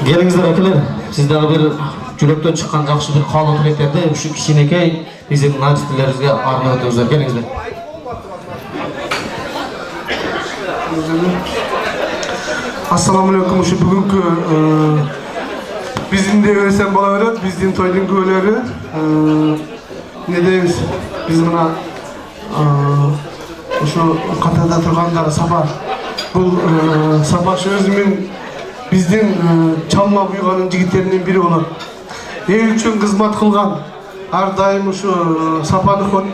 Gelingizler akalar, sizden bir cülökten çıkan жақсы bir қалың тілектерді şu kişinekey bizim naçitlerimizge armağan ediyorlar. Gelingizler. Assalamu alaikum. Şu bugünkü bizim de öğretsen balaverat, bizim toydun gölleri ne deyimiz? Biz buna şu katada turganlar sabah bu sabah şu özümün bizden çalma buyuğanın jigitlerinin biri olur. El üçün kızmat kılgan her daim şu sapanı kon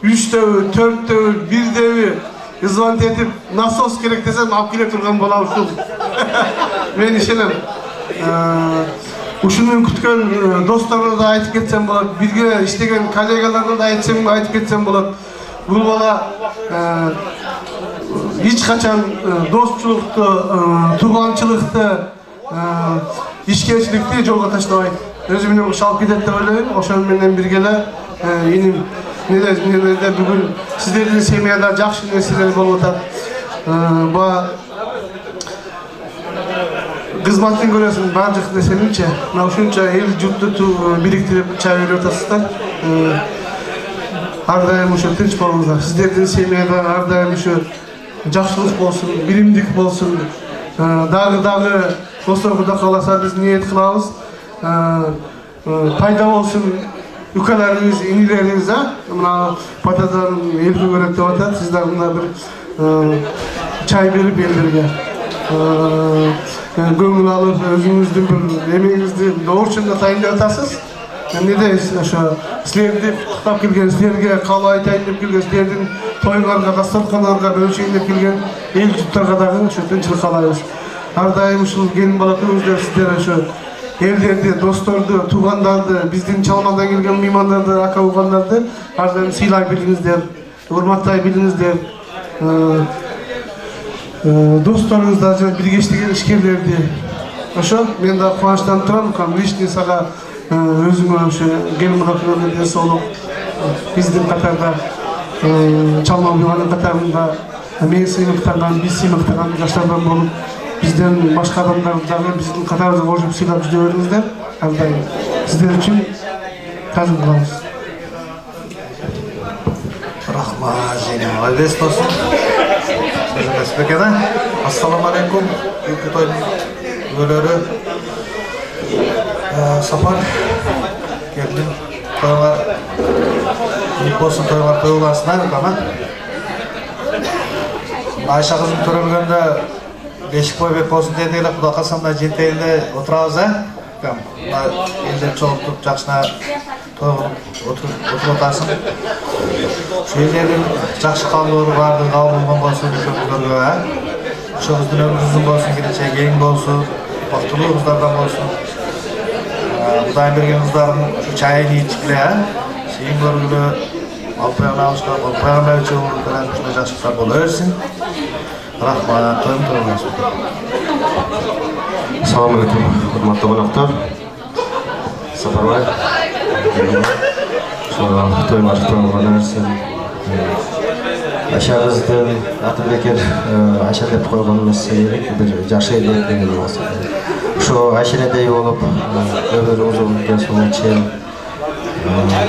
3 devir, 4 devir, 1 devir hizmet edip nasos gerek desem alып келе turgan bola uşul. Men işenem. Uşunun kütken dostlarına da aytıp ketsem bolat, birge iştegen kollegalarına da aytıp ketsem bolat. Bu bola hiç kaçan dostçuluktu, tuğançılıktı, işkенçilikti жолго таштабайт. Өзүмүнөн ушалып кетет деп ойлойм. Ошону менен биргеле иним неде бүгүн сиздердин семьяда жакшы нерселер болуп атат. Баа кызматтын көрөсүң баардык нерсеничи. Мына ушунча эл журтту бириктирип чай берип атасыздар. Ар дайым ушу тынч болуңуздар. Сиздердин семьяда ар дайым ушу жакшылык болсун, биримдик болсун. Дагы достор Кудай кааласа биз ниет кылабыз. Пайда болсун үкөлөрүңүз, инилериңиз, мына патадан элге көрөт деп атат. Сиздер мына бир чай берип элдерге көңүл алып, өзүңүздүн бир эмеңизди орчунда тайындап атасыз. Не дейсиз, ошо силерди куттап келген, силерге каалоо айтайын деп келген, силердин тоюңарга, дасторкоңорго бөлүшөйүн деп келген эл журттарга дагы ошо тынчылык каалайбыз. Ар дайым ушул келин балакөңүздөр сиздер ошо элдерди, досторду, туугандарды, биздин чалмадан келген меймандарды, ака угандарды ар дайым сыйлай билиңиздер, урматтай билиңиздер. Досторыңыздар жана бирге иштеген ишкерлерди. Ошо мен да кубанычтан турам, личный сага өзүңө ошо келин балакөңөргө ден соолук, биздин катарда чалма уюганын катарында мен сыймыктардан, биз сыймыктаган жаштардан болуп, бизден башка адамдар дагы биздин катарыбызга кошуп сыйлап жүрө бериңиздер. Ар дайым сиздер үчүн тазым кылабыз. Рахмат, жеңем. Айдес болсун. Ассаламу алейкум. Бүгүнкү тойдун өлөрү сапар келдим. Тойга ник болсун, тойга тойлансынар, ама Айша кызым төрөлгөндө бешик бойбек болсун деди эле, Кудай кааласа мына жентейинде отурабыз, элдер чогултуп жакшына тойго отуруп атасың. Şu ellerin жақсы қалуыры барды, қалуырған болсын, көпілдерге, Şu kыздың ömrünüzün болсын, келечек ең болсын, бақтылы қыздардан болсын. Құдайын берген қыздардың şu çayını içkіле, şeyin көргілі, алпаяғына алышқа, алпаяғына өтші олықтаран үшіне жақшықтар болу өрсін. Рахмат, тойым тұрыңыз. Assalamu alaikum, hurmatli qonaqlar. Safarбай. Toyun açıklanmadan örsün. Ayşe kızdım, Atılbekir Ayşe dep koyganımız seyirlik bir jaşı edeyim degen olsa. Şu Ayşe'nedey olup, ömürü uzun geçen için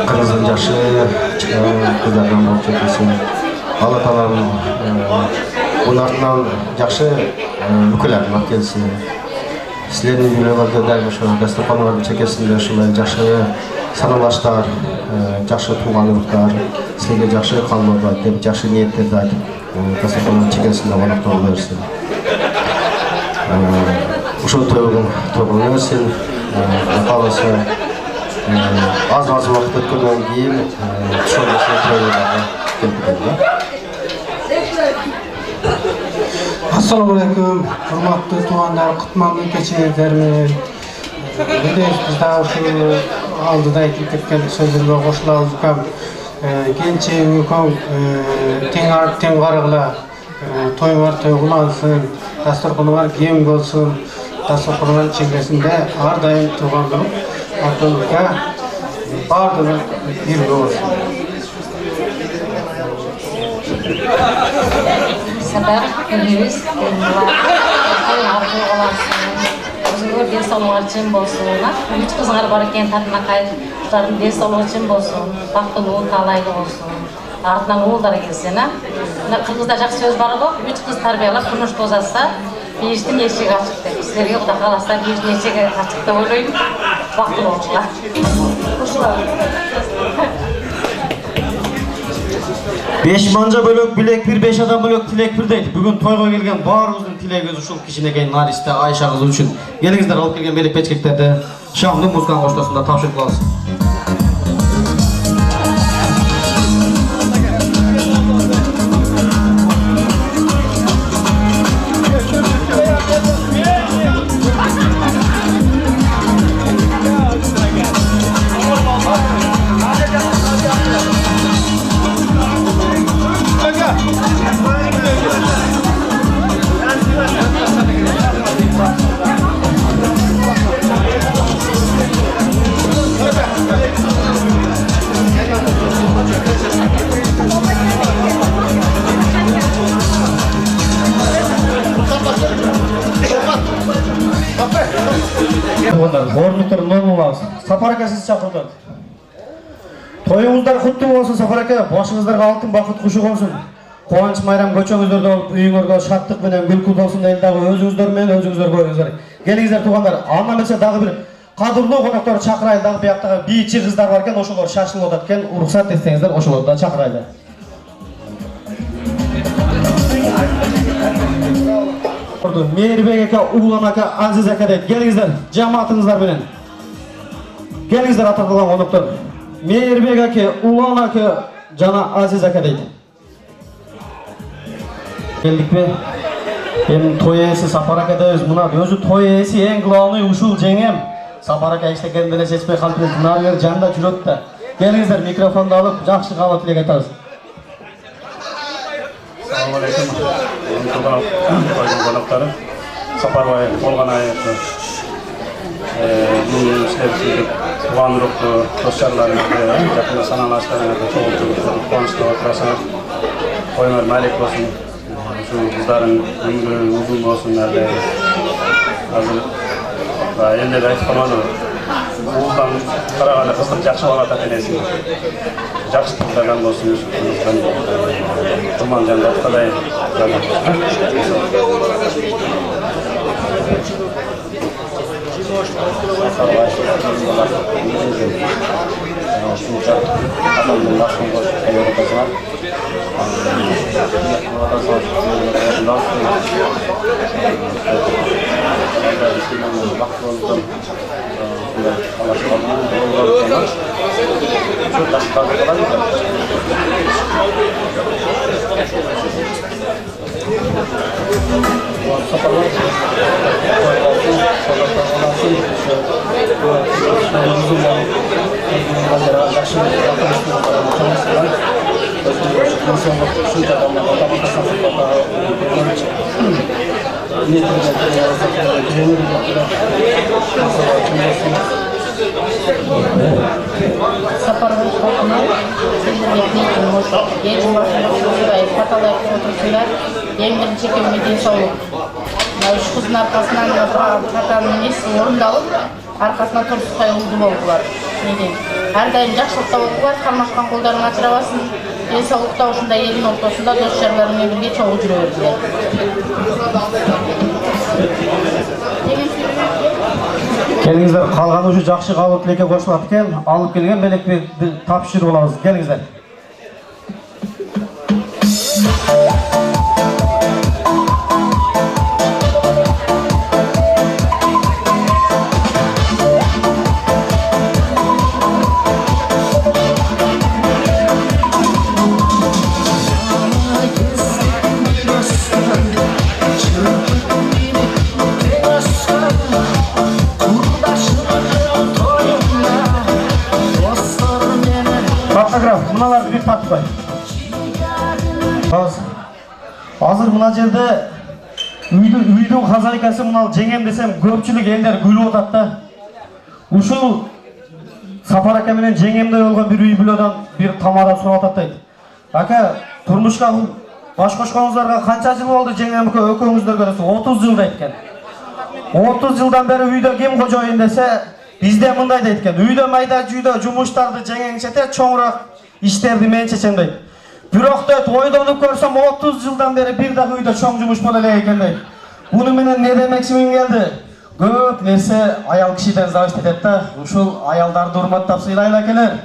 kızın jaşı kızlardan bolup çekilsin. Allah Taala'nın bunlardan jakşı ükülerini alып kelsin. Sizlerin ülelerde däl şu dasturxanlarga çekesinler, şulay jaşı sanalashlar, жақсы туғанлықтар, сізге жақсы қалмаға деп, жақсы ниеттерді айтып, dasturxanlarga чекесінде қонақтар берсін. Ушул тойгон өрсүн, кааласа аз убакыт өткөндөн кийин ушул тойлорго келип кетти. Assalamu alaikum, hurmatly tуугандар, кутмандуу кечиңиздер менен. Biz daha şu aldıda aytып ketкен сөздөргө кошулабыз укам. Келинчегиң укам тең карыгыла тоюңар тойлансın, дасторконуңар кең болсун, дасторконуңар чегесинде ар дайым тургандыгым атылыкка бардыгы бир болсун. Sadar günümüz toy arqылы olasın. Өзіңөр денсаулығы үшін болсын. Үч қызыңар бар екен татынакай кыздардын денсаулығы үшін болсын. Бактылуу талайлы болсын. Артынан уулдар келсин. Мына кыргызда жакшы сөз бар го, үч кыз тарбиялап турмуш тозатса, бейиштин эшиги ачык деп. Силерге Кудай кааласа бейиштин эшиги ачык деп ойлойм. Бактылуу болушуңар. Ушулар. 5 манжа бөлөк билек бир, 5 адам бөлөк тилек бир дейт. Бүгүн тойго келген баарыбыздын тилегибиз ушул кичинекей Наристе Айша кыз үчүн. Келиңиздер, алып келген белек печкектерди шамдын музыканын коштосунда тапшырып калабыз. Орнуктарын нормалабыз. Сапар ака сизди чакыртат. Тоюңуздар куттуу болсун Сапар ака, башыңыздарга алтын бакыт кушу болсун. Кубанч майрам көчөңүздөрдө болуп, үйүңөргө шаттык менен күлкү болсун эл дагы өзүңүздөр менен өзүңүздөр коюңуздар. Келиңиздер туугандар, андан берсе дагы бир кадырлуу конокторду чакырайлы, дагы бияктагы бийчи кыздар бар экен, ошолор шашылып атат экен, уруксат этсеңиздер ошолорду да чакырайлы. Мейирбек ака, Улан ака, Азиз ака дейт. Келиңиздер, жамаатыңыздар менен. Келиңиздер аталган коноктор. Мейирбек ака, Улан ака жана Азиз ака дейт. Келдикпи? Эми той ээси Сапар ака дейбиз. Мына өзү той ээси эң главный ушул жеңем. Сапар ака эчтекени деле чечпей калып кетти. Нары жанда жүрөт да. Келиңиздер, микрофонду алып, жакшы каалоо тилек айтабыз. Assalamu alaikum. Konoktары. Сапарбай болгон айыкты. Бул силердин туган уруктуу досторларыңызды, жакында санаалаштарыңызды чогултуп, кубанычта отурасыңар. Тоюңар маалек болсун. Ушул кыздардын өмүрү узун болсун. Азыр элдер айтып калмады. Улдан караганда кыздык жакшы болуп атат энеси. Жакшы туудаган болсун. Туман жанда Кудай Сапарбай халқына сіздерге тілейтінім осы. Елдің басында осылай қаталай отырсыңдар. Ең бірінші кемге денсаулық. Үш қыздың арқасынан қатаның несі орындалып, арқасынан тұрсыздай ұлды болдылар. Әрдайым жақсылықта болдылар, қармашқан қолдарын ашыра бассын. Денсаулықта осындай елдің ортасында дос жарларымен бірге чоғып жүре берділер. Келиңиздер, калганы ушу жакшы кабыл тилекке кошулат экен. Алып келген белекти тапшырып алабыз. Келиңиздер. Мыналарды бир тартпай. Азыр мына жерде үйдүн хозяйкасы мына жеңем десем көпчүлүк элдер күлүп атат да. Ушул Сапар ака менен жеңемдей болгон бир үй бүлөдөн бир тамада сурап атат дейт. Ака, турмушка Баш кошконуңуздарга канча жыл болду жеңемке экөөңүздөр көрөсү? 30 жыл дейт экен. 30 жылдан бери үйдө ким кожоюн десе, бизде мындай дейт экен. Үйдө майда жүйдө жумуштарды жеңең чете, чоңураак иштерди мен чечем дейт. Бирок дейт, ойдонуп көрсөм 30 жылдан бери бир дагы үйдө чоң жумуш боло элек экен дейт. Буну менен не демекчимин келди? Көп нерсе аял кишиден зависит этет да. Ушул аялдарды урматтап сыйлайлы экелер.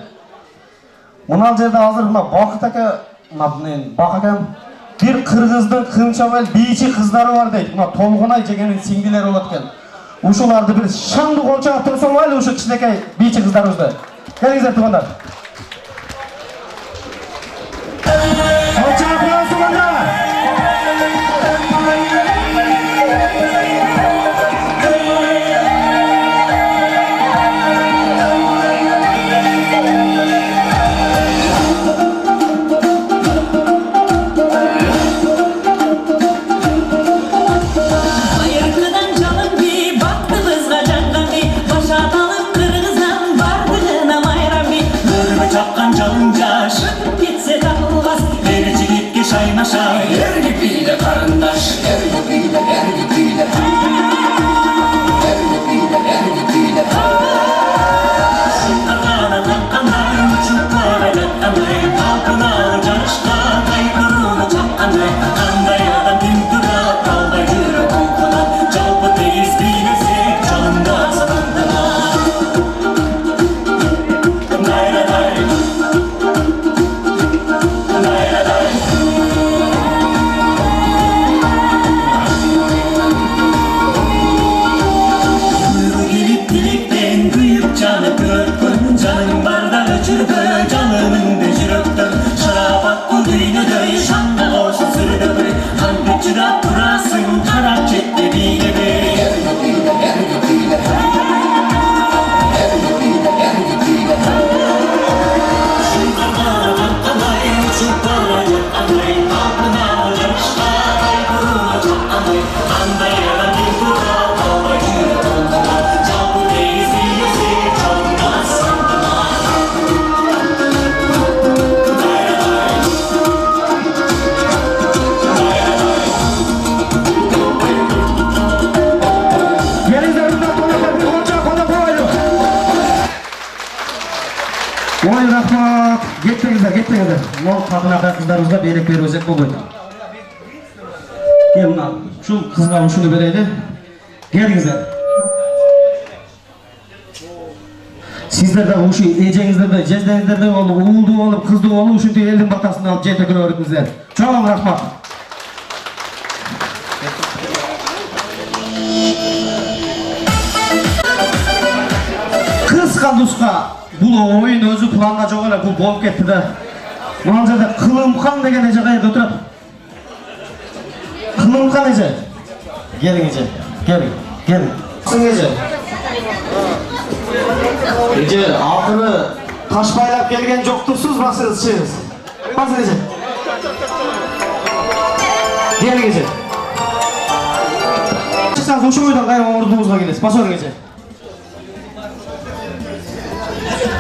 Мына жерде азыр мына Бакыт ака, Бак акам бир кыргыздын кынчабел бийчи кыздары бар дейт. Мына Толгунай жегенин сиңдилери болот экен. Ушуларды бир шаңды колчоңа турсаң айлы ушу кичинекей бийчи кыздарыбызды. Келиңиздер туугандар. Кеттіңіздер. Ол қатынақа қыздарымызға берек беріп өзек болмайды. Кел мына, шул қызға ұшыны берейді. Келіңіздер. Сіздерді ұшы ежеңіздерді, жездеріңіздерді олып, ұлды олып, қызды олып, үшінті елдің батасын алып жеті күні өріңіздер. Çoğun рахмат. Қысқа нұсқа. Бұл ойын өзі планда жоқ әлі, бұл болып кетті да. Мына жерде Қылымхан деген еже қайда отырады. Қылымхан еже. Келің еже, келің, келің. Сың еже. Еже, ақыры таш байлап келген жоқ тұрсыз, басыңыз ішіңіз. Басың еже. Келің еже. Шықсаңыз ұшы ойдан қайын ордыңызға келесіз, бас өрің еже.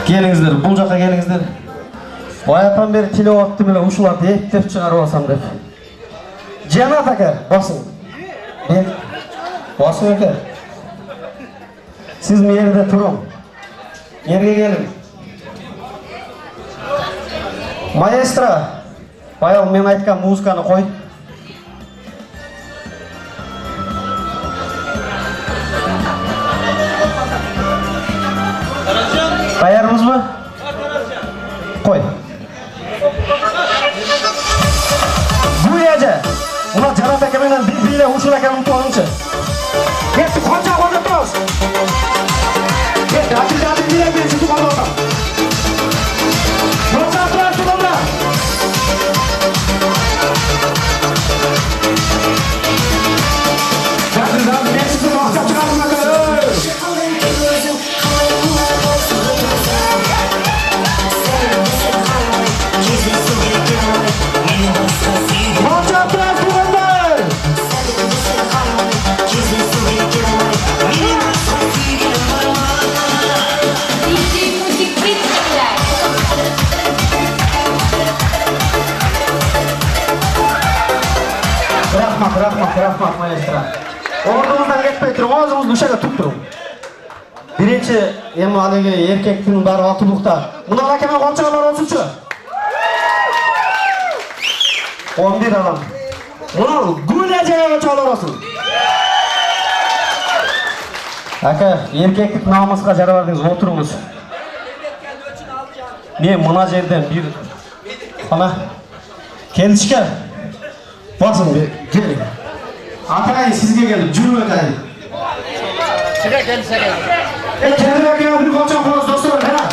Келіңіздер, бұл жаққа келіңіздер. Баяттан бері телеуатты мені ұшыларды еттеп шығарып алсам деп. Жанат ака, басың. Басың ака. Сіз мерде тұрың. Мерге келің. Маэстро, баял мен айтқан музыканы қой. Даярмыз ба? Қой. Гуяжа. Мына Жанат акаменен бір-бірле ұшын аканың тоғыншы. Кетті, қонша қонып тұрыз. Кетті, атылдардың бірі берші тұған оған. Қонша тұрар тұғында. Атылдардың берші тұған ақша шығарым ака. Monca Press Bulanlar! Rahmat maestro. Ordumuzdan ketpey turup, ağzımızды ушага туруп туруп. Birinchi, endi haligi erkekning bari otuluqda. Buni akama qanchalar olsunchu? 11 adam. Buni gulajaga qanchalar olsun? Aka, erkeklik namusga jarabardingiz, o'tirыңыз. Men mына жерден bir ana kelishga basın bir gelin. Atayın sizge gelin, cürüm ötayın. Size gelse gelin. Kendine gelin, bir konuşan konuşan dostlarım, hena.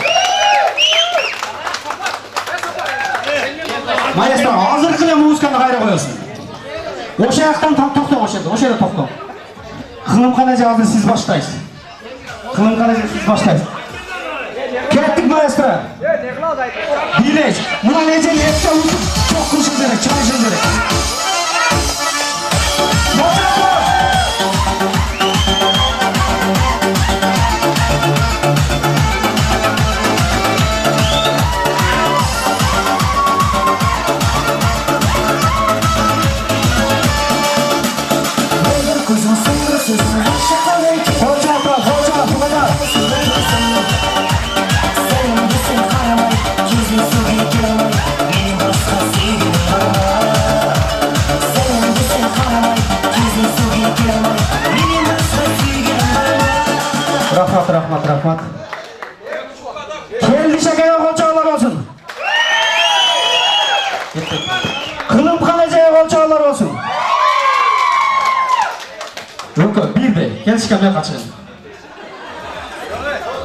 Maestro, hazır kıla muzkanı gayra koyuyorsun. O şey ayaktan toktan o şeyde toktan. Kılım kanacı hazır siz başlayız. Kılım kanacı siz başlayız. Kettik maestro. Bilek, buna nece nette uçup çok kurşun gerek, çalışın gerek. Rahmat. Keldi şakaya kolçağlar olsun. Kılım kalacaya kolçağlar olsun. Yok, bir de. Kelişke ben kaçırın.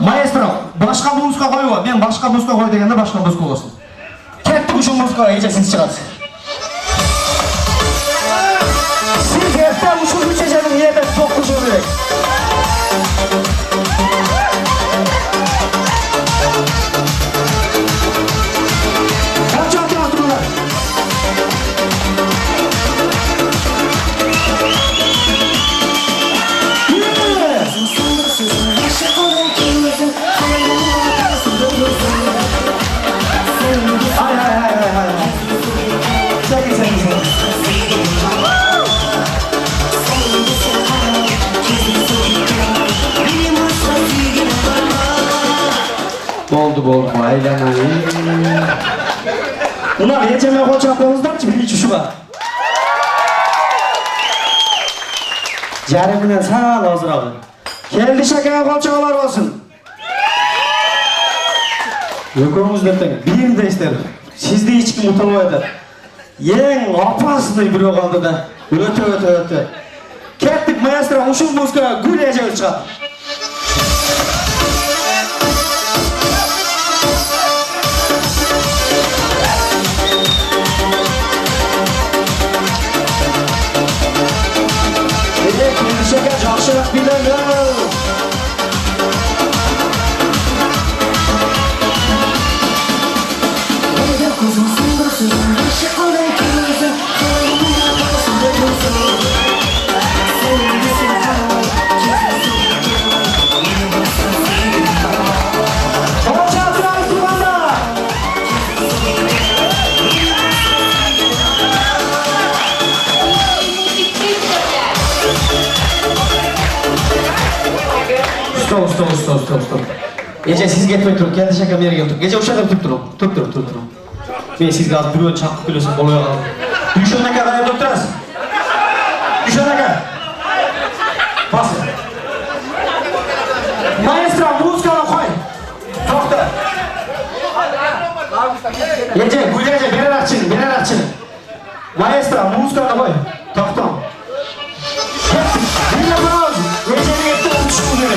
Maestro, başka muzika koyuyor. Ben başka muzika koy degende başka muzika olsun. Kettik uşun muzikaya, iyice siz çıkarsın. Siz erten uşun içeceğinin niyete çok kuşun gerek. Oldu aylanayım. Bunlar yiyeceğime koçaklarınızdan bir iç uşu var. Yarımından sağ ol hazır abi. Keldi şakaya koçaklar olsun. Yokumuz derken bir de isterim. Sizde hiç kim utanmaydı. Yen apasını bir oğlandı da. Öte. Kettik maestro uşun muzika güleceğiz çıkar. Şeker жақшылық биледі. Stop. Gece siz getmek durun, kendi şaka bir yere geldik. Gece uşaklar tutup durun. Ben siz gaz bir çakıp gülüyorsun, oluyor kalın. Düşene kadar yapıp durasın. Düşene kadar. Basın. Maestro, muzikana koy. Tokta. Gece, gülece, birer açın. Maestro, muzikana koy. Tokta. Dinle bana. Gecenin etti uçuşun gibi.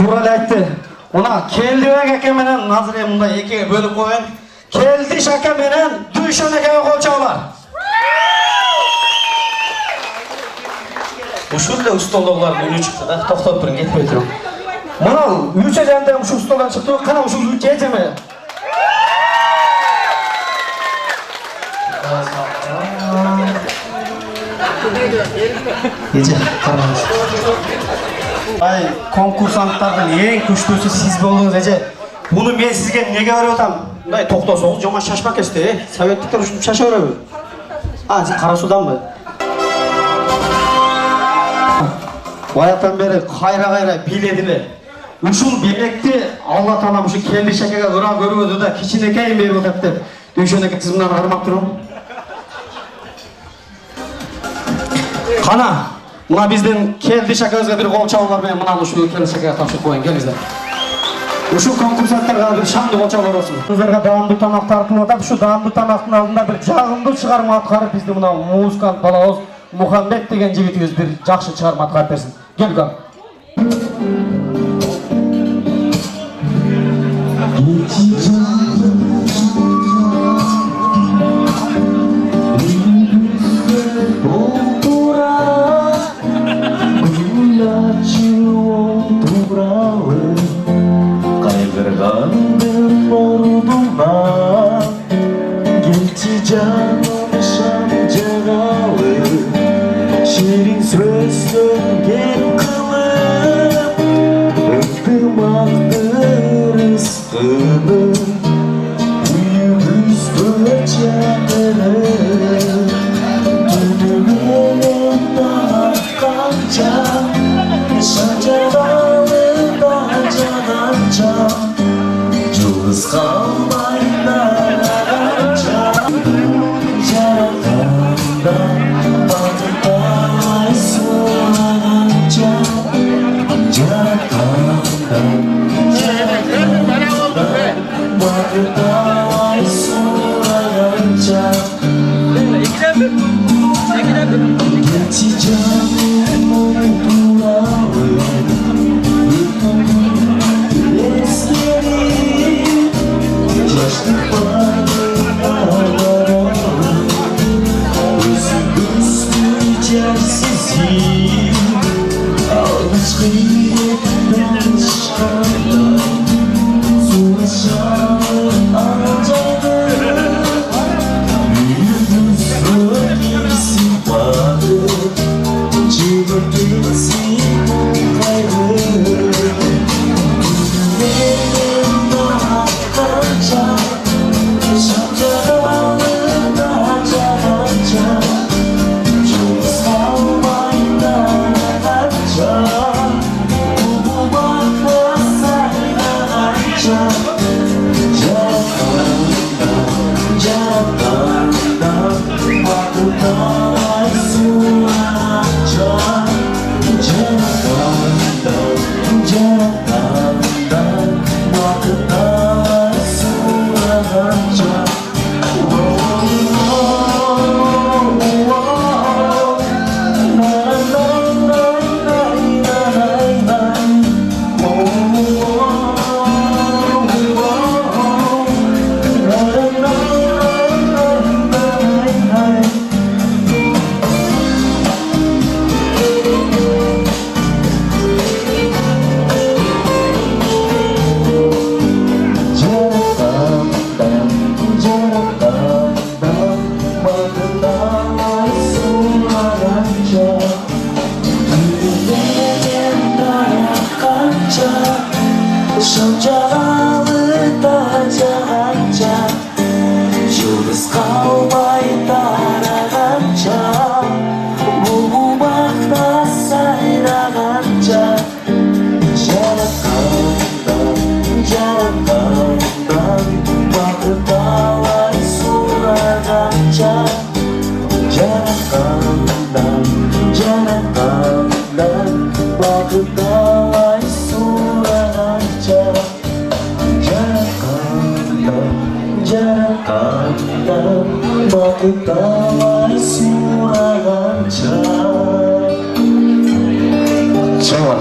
Туура эле айтты. Мына Келдибек аке менен азыр мындай экиге бөлүп коеюн. Келдиш аке менен Дүйшөн акеге кол чабуулар. Ушул эле столдогулардын үнү чыкты да. Токтоп туруң, кетпей туруң. Мына үчө жанында ушул столдан чыкты. Кана ушул үчө эжеме. Эже, караңыз. Ай, конкурсанттардын эң күчтүүсү сиз болдуңуз, эже. Буну мен сизге неге берип атам? Мындай токтосоңуз, жома шашпак эсте, советтиктер ушинтип шаша береби? Сиз кара суданбы? Баяктан бери кайра бийледиле. Ушул белекти Алла Таалам ушу Келдиш акеге ыраа көрбөдү да, кичинекейин берип атат деп. Дүйшөн аке сиз мындан кармап туруң. Кана, мына биздин Келдиш акебизге бир кол чабуулар менен мына ушул Келдиш акеге тапшырып коеюн, келиңиздер. Ушул конкурсанттарга бир шаңдуу кол чабуулар болсун. Сиздерге даамдуу тамак тартылып атат. Ушу даамдуу тамактын алдында бир жагымдуу чыгарма аткарып биздин мына музыкант балабыз Мухаммед деген жигитибиз бир жакшы чыгарма аткарып берсин. Келгем.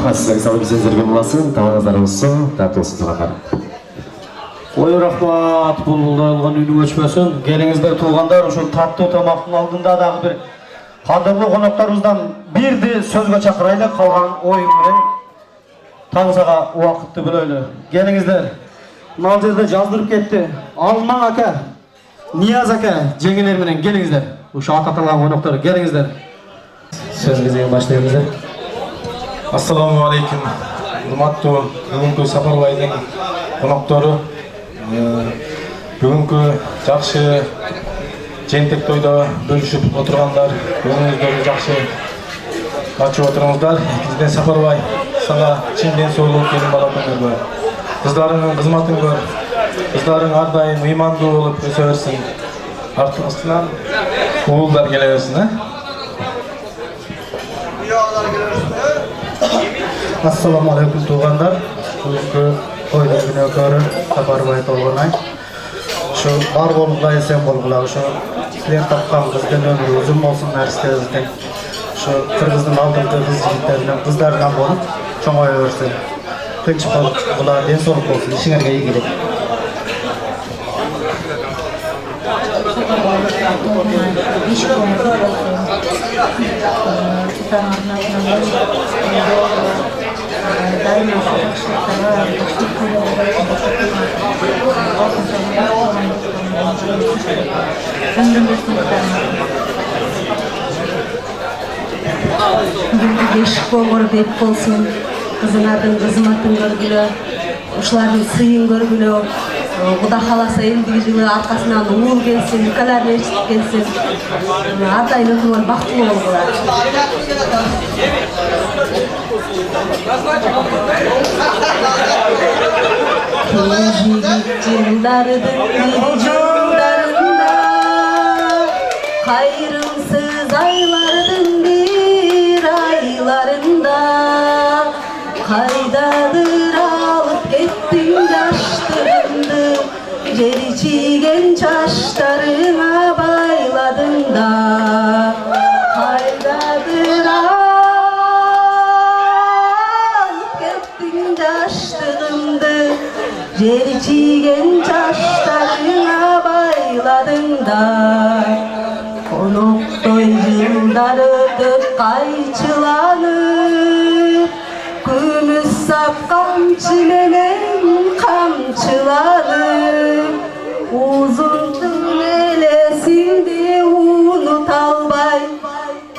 рахмат сіздерге салып сөздерге боласын, тағыңыздар болсын, тартып отырғандар. Ой рахмат, бұл алған үйдің өшпесін. Келіңіздер туғандар, ошол таттуу тамақтың алдында дағы бір қадірлі қонақтарымыздан бірді сөзге шақырайлы, қалған ойын таңсаға уақытты бөлөйлі. Келіңіздер, мына жерде жаздырып кетті. Алман ака, Нияз ака, жеңгелер менен келіңіздер. Ошо ататылған қонақтар, келіңіздер. Сөз кезегін баштаймыздар. Ассаламу алейкум. Урматтуу бүгүнкү Сапарбайдын коноктору. Бүгүнкү жакшы жентек тойдо бөлүшүп отургандар, көңүлүңүздөрдү жакшы ачып отуруңуздар. Бизден Сапарбай сага чын ден соолук келин бала күнүңөр. Кыздарыңдын кызматын көр. Кыздарың ар дайым ыймандуу болуп өсө берсин. Артыңыздан уулдар келе берсин, Ассаламу алейкум туғандар. Бүгінгі тойдың күнөкөрү Сапарбай толгонай. Şu бар болугула эсен болгула. Şu силер тапкан кыздын өмүрү узун болсун нарстеризден. Şu кыргыздын алдыңкы кыз жигиттеринен кыздарынан болуп чоңое берсин. Тынч болгула, ден соолук болсун, ишиңерге ийгилик. Бүгінгі бешік болғыр бет болсын, қызыңардың қызматын көргілі, ушылардың сыйын көргілі, Құда қаласа ендігі жылы арқасынан уыл келсін, үкәләр ешіп келсін, ардайын өтіңір бақтылы болғылар. Жігіт жылдардың жылдарында, қайырымсыз айлардың бір айларында, қайдадыр алып кеттің жаштығымды, жер içigen çaşlarına bayladın da, қайдадыр алып кеттің жаштығымды, жер içigen çaşlarına bayladın da, konuktoy жылдар өтіп қайчыланып, күміс сап қамчы менен қамчыланып, uzun tünelesinde unuta albay,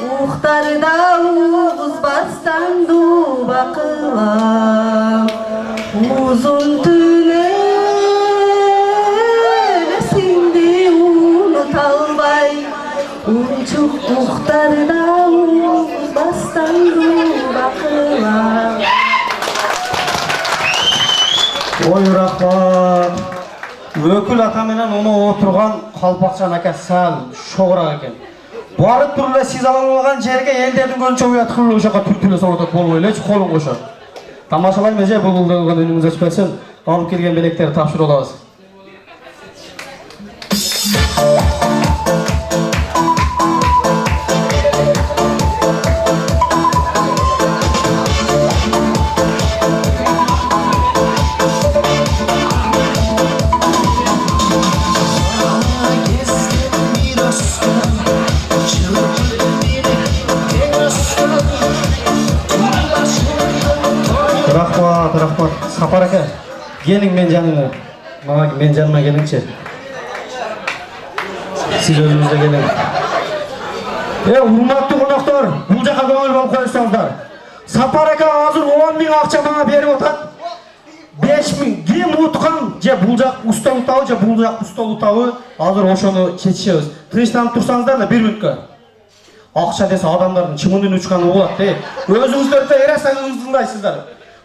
uxtarda uğuzbastan duba kılam. Uzun tünelesinde unuta albay, unçuk uxtarda uğuzbastan duba kılam. Ой рахмат. Өкіл ата менен оны отырған Қалпақжан ака сәл шоғырақ екен. Барып түрлі сіз алынған жерге елдердің көңші ұят қылы ұшаққа түр-түрлі солғыда бол ойлайшы, қолын қоша. Тамашалай мәже бұл ұлдығын үніміз өшпесін, алып келген белектері тапшыр олағыз. Рахмат. Сапар ака, келің мен жаныңа. Мен жаныма келіңші. Сіз өзіңізде келің. Урматтуу қонақтар, бұл жаққа көңіл болып қойсаңыздар. Сапар ака азыр 10.000 ақша маңа беріп отат. 5.000 кем ұтқан, же бұл жақ ұстау ұтауы, же бұл жақ ұстау ұтауы, азыр ошоны шешеміз. Тыныштанып тұрсаңыздар да 1 минутқа. Ақша десе адамдардың чымының ұшқаны болады. Өзіңіздерді ересаңыз тыңдайсыздар.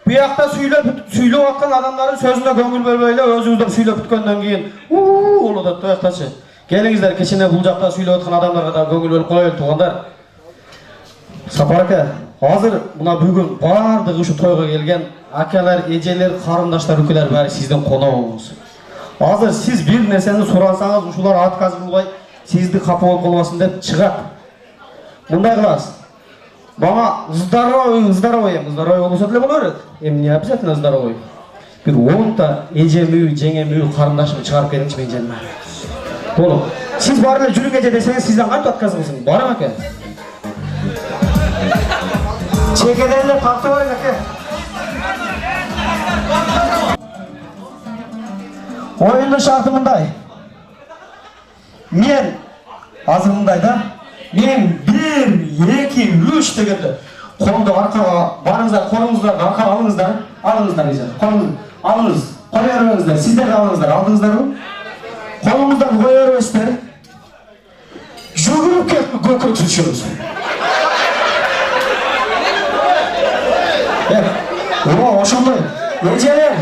Bu yakta süylep atkan adamların sözüne köngül bölmeyle özünüzden süylep bütkenden keyin olu da toyaktaşı. Gelinizler keçine bulacakta süylep atkan adamlara da köngül bölüp koyuyor tuğanlar. Сапар ака, азыр мына бүгүн бардыгы ушу тойго келген акалар, эжелер, карындаштар, үкөлөр баары сиздин коногуңуз. Азыр сиз бир нерсени сурасаңыз, ушулар отказ кылбай, сизди капа болуп калбасын деп чыгат. Мындай кыласыз. Бама здоровый болса деле боло берет. Эми не обязательно здоровый. Бир 10та эжем жеңем карындашым чыгарып бериңчи менин жаныма. Болот. Сиз бар эле жүрүң эже десеңиз сизден кантип отказ кылсын? Барам аке. Чекеден эле тартып бериң аке. Oyunun şartı mınday. Men azır mınday da. Men 1, 2, 3 degende koldu arkaga barыңыздар, kolunuzlar arkaga alыңızдар. Alыңızдар ece. Kolunuz alыңыз. Koya verіңіздер. Sizler de alыңızдар. Aldыңızдар mı? Kolunuzdan koya verіңіздер. Жүгүрүп кетип көккө түшүрүңүз. О, ошондой. Эжелер.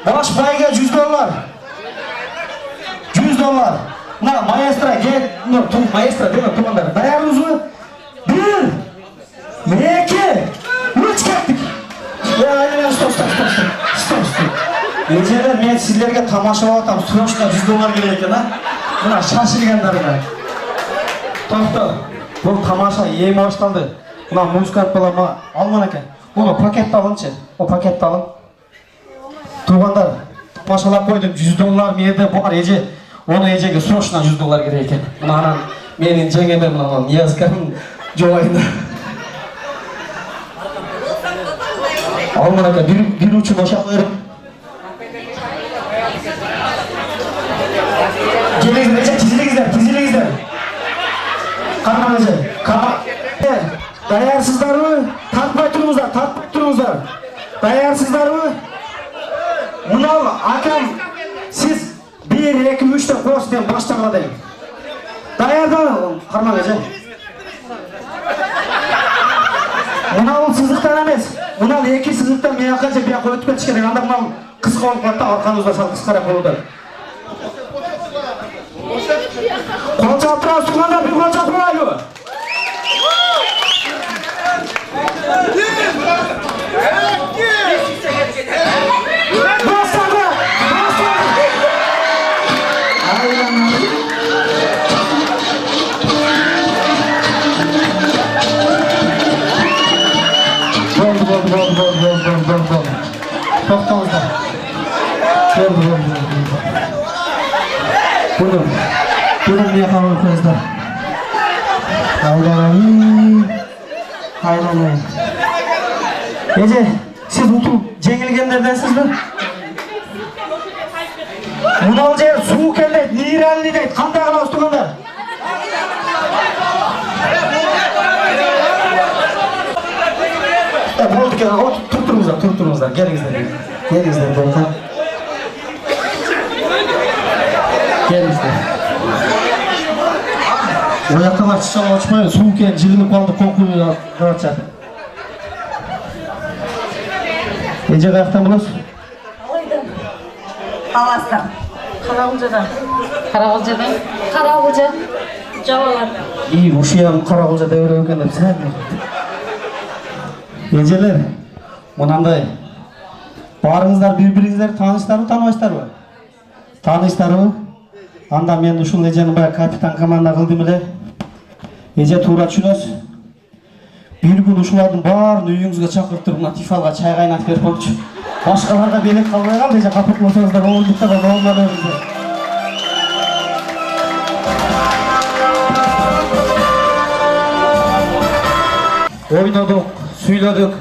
Баш байга $100. $100. Мына маэстро кет, маэстро деме тумандар. Даярбызбы? 1, 2, 3 кеттик. Айнелер, стоп. Эжелер, мен силерге тамашалап атам. Срочно $100 керек экен, а? Мына шашылгандарга. Топто. Бул тамаша эми башталды. Мына музыкант балама алман экен. Bunu paketте alınчы. O paketте alın. Туғандар, тамашалап қойдым. $100 менде бар эже. Onu ejege срочно $100 керек екен. Мына анан менин жеңеме мына Ниязканын жобайында. Ал мына бир учу бошап берип. Келиңиздер, тизилиңиздер. Карман эже. Dayarsızlarmı? Tartmay turumuzlar. Dayarsızlarmı? Munal akam siz 1, 2, 3 de koşten başlamadı. Dayardan Karman Ece. Munal sızıktan emez. Munal 2 sızıktan meyakaca bir akı ötüpe çıkarın. Anda munal kısık olup katta arkanızda sal kısıkarak oludur. Kol çaptıran suğanda bir kol çaptıran ayı. Toxtаңыздар. Buyurun niye kalın kızlar? Aylanayın. Ece, siz utup жеңилгендерденсиз mi? Munal jer suuk elдейт, нейралный дейт. Кандай кылабыз туугандар? Болду экен, туруңуздар, келиңиздер болка. Келиңиздер. Оякка барып чыгып очпойбу, суук экен, жылынып калды, конкурс кылып Ece kayaktan buluruz? Havastan. Karagılca. Javalar. İyi, uşuyam Karagılca devre öykenden sen mi? Eceler, mınандай. Barыңыздар bir-biringizler tanıştarбы, tanыбайсыздарбы? Tanıştarбы? Анда мен ушул эжени баягы капитан команда кылдым эле. Эже туура түшүнөсүз. Bir gün uşuладың барын үйүңүзгө чакыртып, мына тифалга чай кайнатып берип койчу. Башкаларга белек калбай калды, эже капыт болсоңуздар, оңдукта да болмадыңыздар. Ойнодук, сүйлөдүк.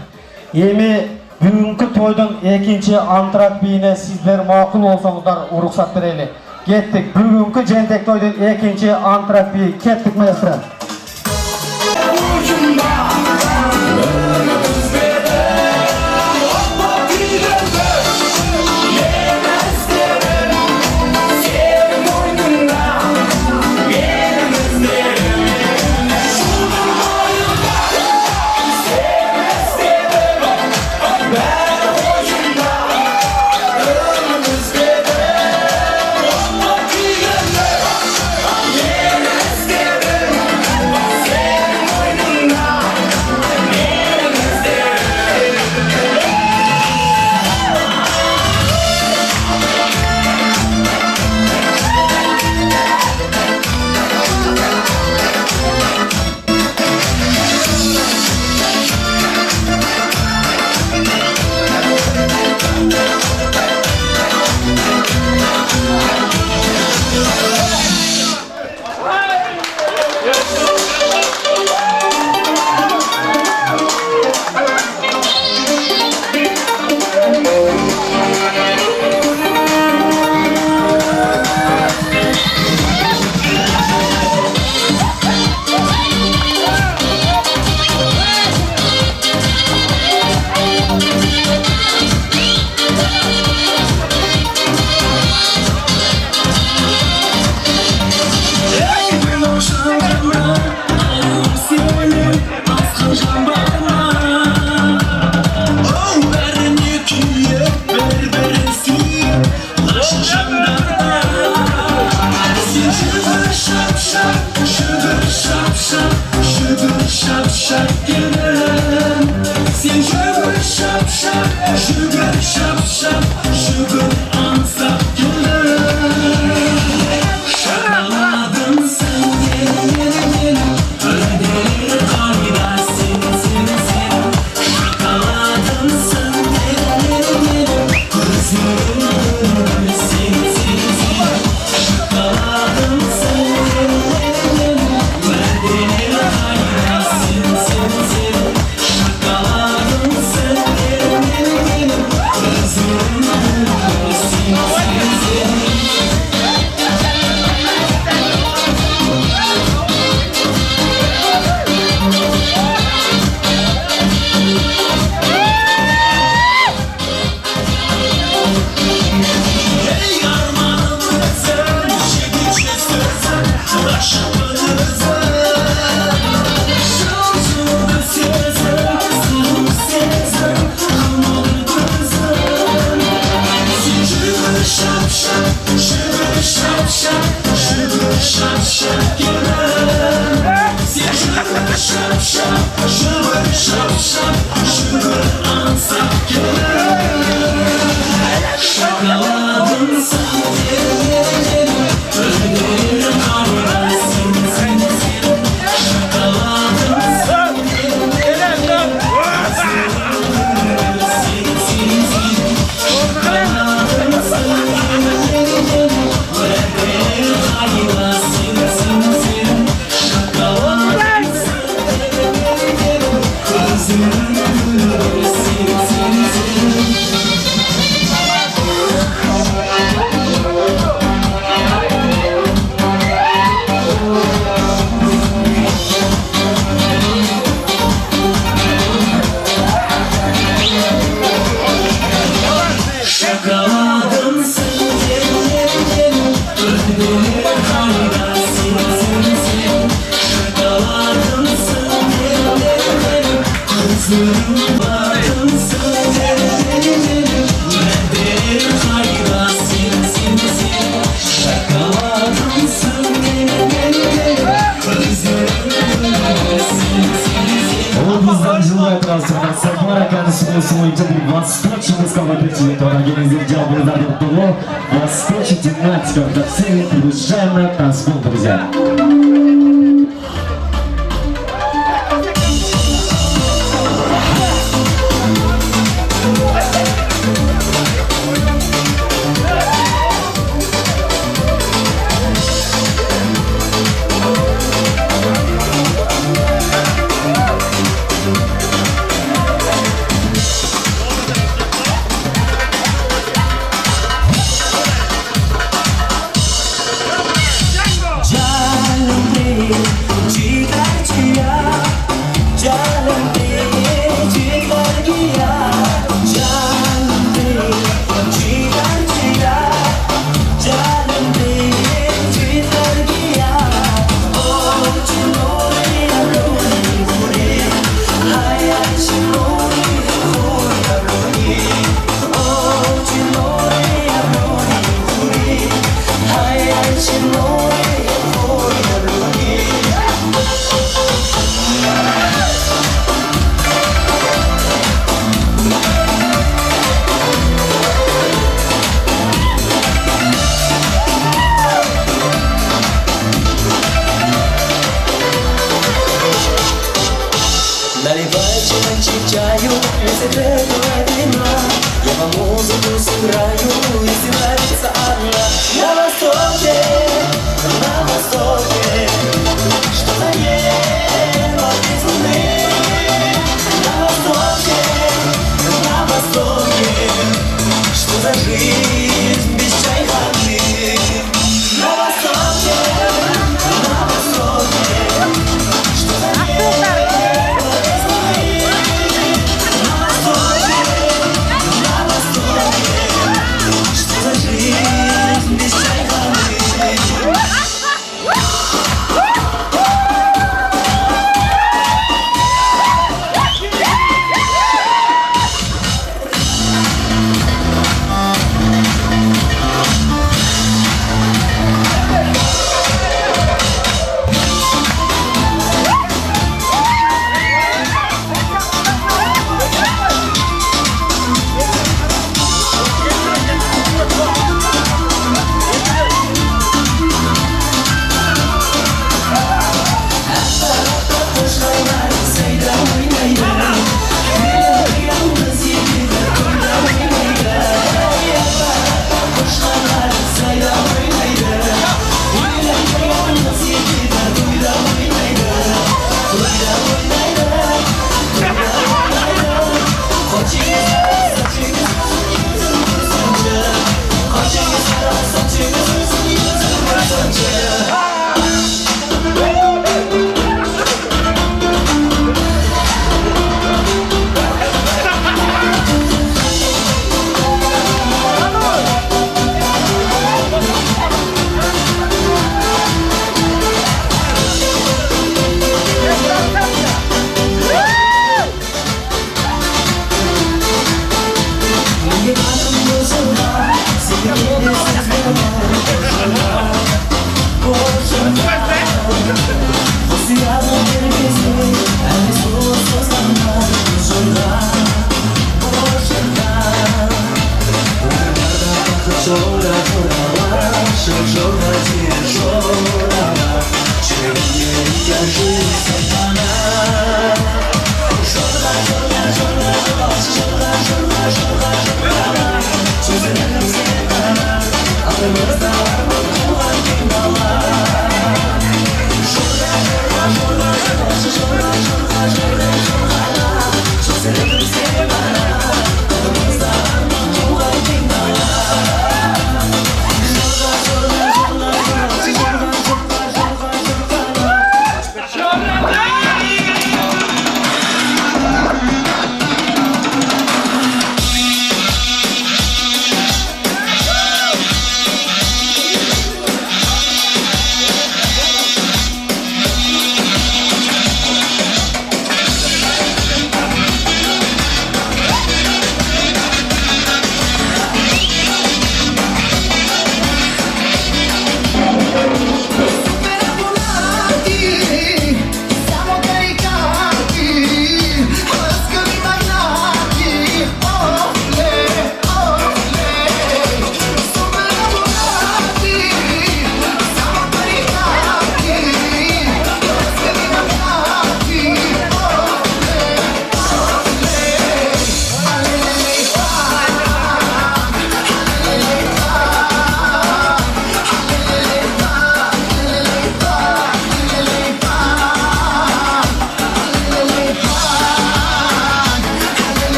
Эми бүгүнкү тойдун экинчи антракт бийине сиздер макул болсоңуздар уруксат берели. Кеттик. Бүгүнкү жентек тойдун экинчи антракт бийи. Кеттик маэстро. Продолжаем на танцпол, друзья.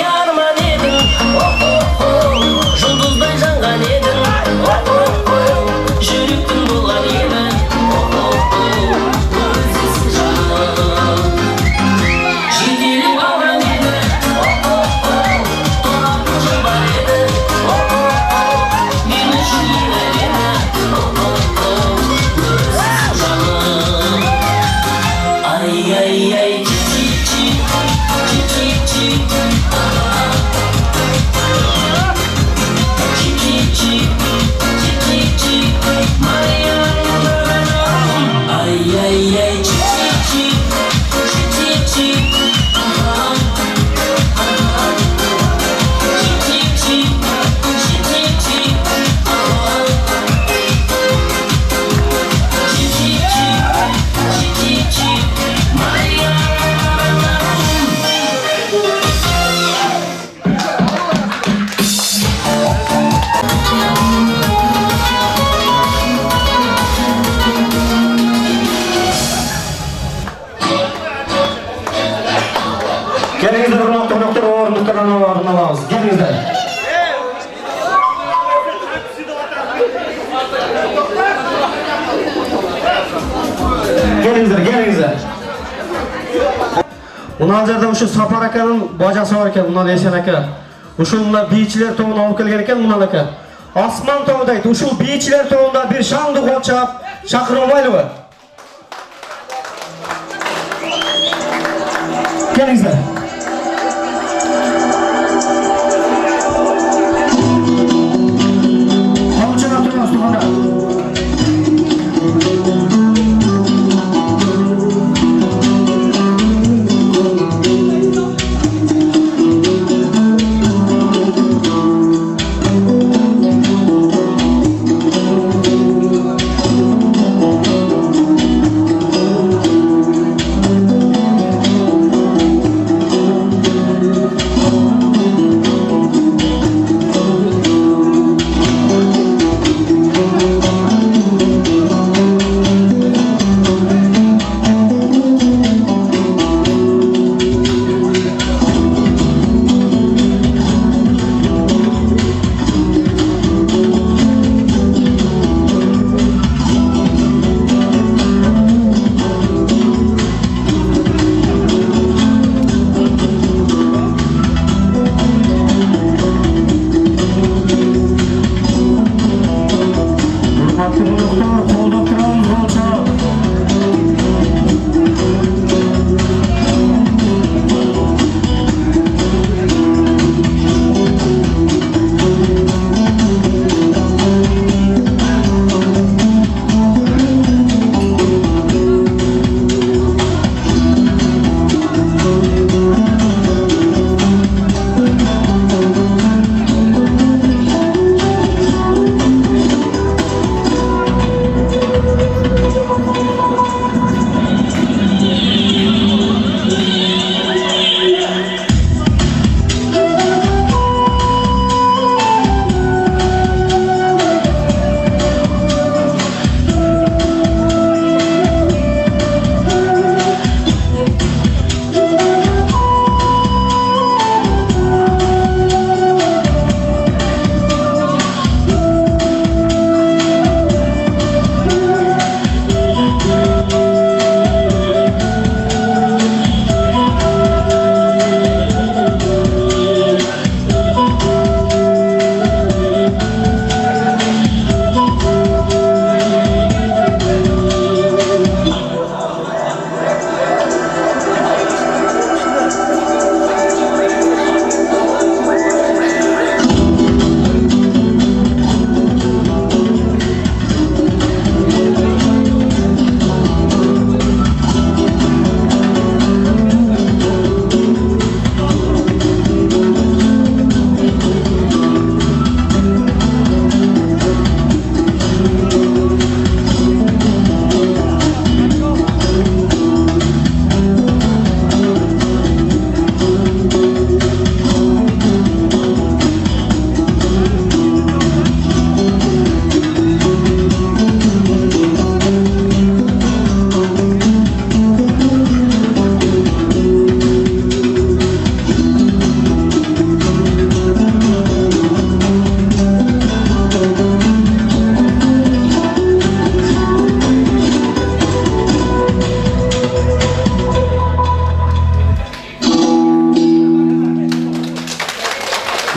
arman edin. Жұлдыздай жанған едің. Жүректің болған едің. Өзіңсің жаным. Жетелеп алған едің. Торапың жылдар еді. Мен үшін ең әдемі. Өзіңсің жаным. Ай-яй-яй, чик-чик-чик, чик-чик-чик. Чик-чик-чик, чик-чик-чик, моя любовь. Ай-яй-яй, чик-чик-чик, чик-чик-чик. Чик-чик-чик, чик-чик-чик. Чик-чик-чик, чик-чик-чик, моя Келіңіздер, құрметті қонақтар, орындықтардан орын аламыз. Келіңіздер. Келіңіздер. Мына жерде ушу Сапар аканын бажасы бар екен, мына Есен ака. Ушул мына бийчилер тобун алып келген екен мына ака. Асман тобу дейт. Ушул бийчилер тобунда бир шаңды кочап чакырылбайлыбы? Келіңіздер. Алчынап тұрмыз туғанда.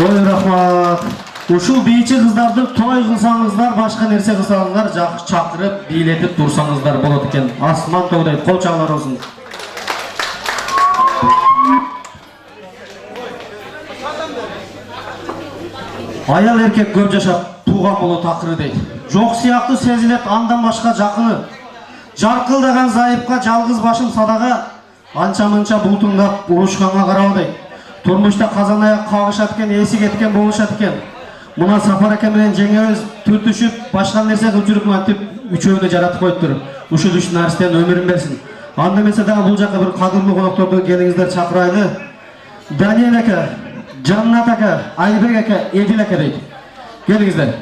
Ой, рахмат. Ушул бийчи кыздарды той кылсаңыздар, башка нерсе кылсаңыздар, чакырып, бийлетип турсаңыздар болот экен. Асман тоодой кол чаңалар болсун. Аял эркек көп жашап, тууган болот акыры дейт. Жок сыяктуу сезилет андан башка жакыны. Жаркылдаган зайыпка жалгыз башым садага, анча-мынча бултуңдап урушканга карабы дейт. Турмушта казан аяк кагышат экен, эси кеткен болушат экен. Мына Сапар аке менен жеңебиз түртүшүп, башка нерсе кылып жүрүп мантип үчөөнү жаратып коюптур. Ушул үчүн Арстен өмүрүн берсин. Анда эмесе дагы бул жака бир кадырлуу конокторду келиңиздер чакырайлы. Даниэл аке, Жаннат аке, Айбек аке, Эдил аке дейт. Келиңиздер.